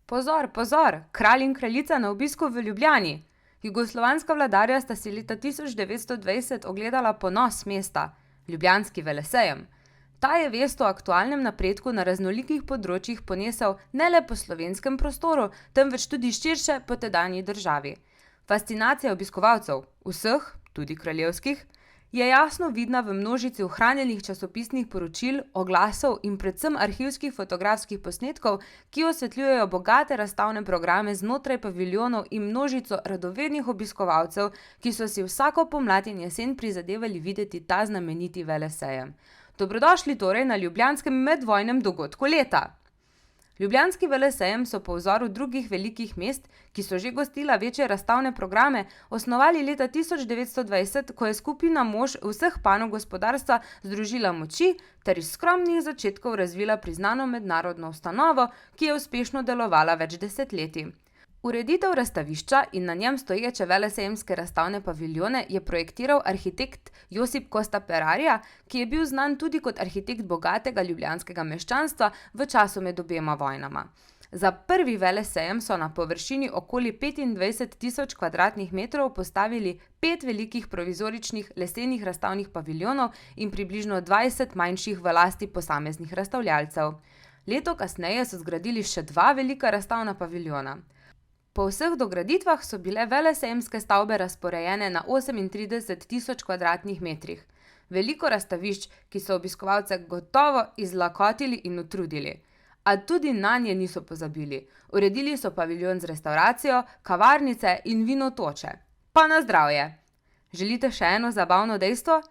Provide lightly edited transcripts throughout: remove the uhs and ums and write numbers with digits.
Pozor, pozor, kralj in kraljica na obisku v Ljubljani. Jugoslovanska vladarja sta si leta 1920 ogledala ponos mesta, ljubljanski velesejem. Ta je vest o aktualnem napredku na raznolikih področjih ponesel ne le po slovenskem prostoru, temveč tudi širše po tedanji državi. Fascinacija obiskovalcev, vseh, tudi kraljevskih, je jasno vidna v množici ohranjenih časopisnih poročil, oglasov in predvsem arhivskih fotografskih posnetkov, ki osvetljujejo bogate razstavne programe znotraj paviljonov in množico radovednih obiskovalcev, ki so si vsako pomlad in jesen prizadevali videti ta znameniti velesejem. Dobrodošli torej na ljubljanskem medvojnem dogodku leta! Ljubljanski velesejem so po vzoru drugih velikih mest, ki so že gostila večje razstavne programe, osnovali leta 1920, ko je skupina mož vseh panog gospodarstva združila moči ter iz skromnih začetkov razvila priznano mednarodno ustanovo, ki je uspešno delovala več desetletij. Ureditev razstavišča in na njem stoječe velesejemske razstavne paviljone je projektiral arhitekt Josip Costa Perarja, ki je bil znan tudi kot arhitekt bogatega ljubljanskega meščanstva v času med obema vojnama. Za prvi velesejem so na površini okoli 25.000 kvadratnih metrov postavili 5 velikih provizoričnih lesenih razstavnih paviljonov in približno 20 manjših v lasti posameznih razstavljalcev. Leto kasneje so zgradili še 2 velika razstavna paviljona. Po vseh dograditvah so bile velesejemske stavbe razporejene na 38.000 kvadratnih metrih. Veliko razstavišč, ki so obiskovalce gotovo izlakotili in utrudili. A tudi nanje niso pozabili. Uredili so paviljon z restavracijo, kavarnice in vinotoče. Pa na zdravje! Želite še eno zabavno dejstvo?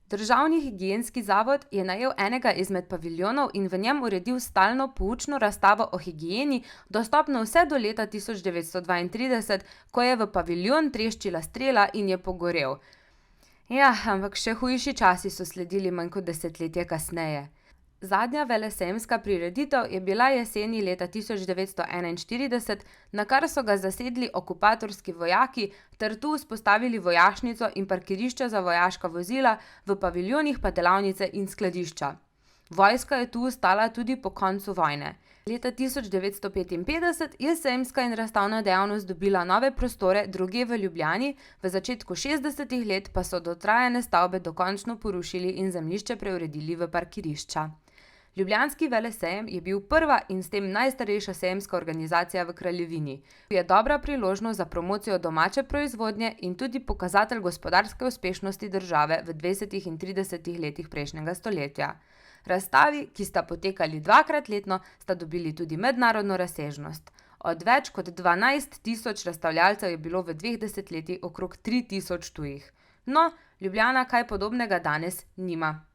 Državni higienski zavod je najel enega izmed paviljonov in v njem uredil stalno poučno razstavo o higieni, dostopno vse do leta 1932, ko je v paviljon treščila strela in je pogorel. Ja, ampak še hujši časi so sledili manj kot desetletje kasneje. Zadnja velesejemska prireditev je bila jeseni leta 1941, na kar so ga zasedli okupatorski vojaki ter tu vzpostavili vojašnico in parkirišče za vojaška vozila, v paviljonih pa delavnice in skladišča. Vojska je tu ostala tudi po koncu vojne. Leta 1955 je sejemska in razstavna dejavnost dobila nove prostore drugje v Ljubljani, v začetku 60. let pa so dotrajane stavbe dokončno porušili in zemljišče preuredili v parkirišča. Ljubljanski velesejem je bil prva in s tem najstarejša sejemska organizacija v kraljevini. Je dobra priložnost za promocijo domače proizvodnje in tudi pokazatelj gospodarske uspešnosti države v 20. in 30. letih prejšnjega stoletja. Razstavi, ki sta potekali 2-krat letno, sta dobili tudi mednarodno razsežnost. Od več kot 12.000 razstavljalcev je bilo v 2 desetletjih okrog 3.000 tujih. No, Ljubljana kaj podobnega danes nima.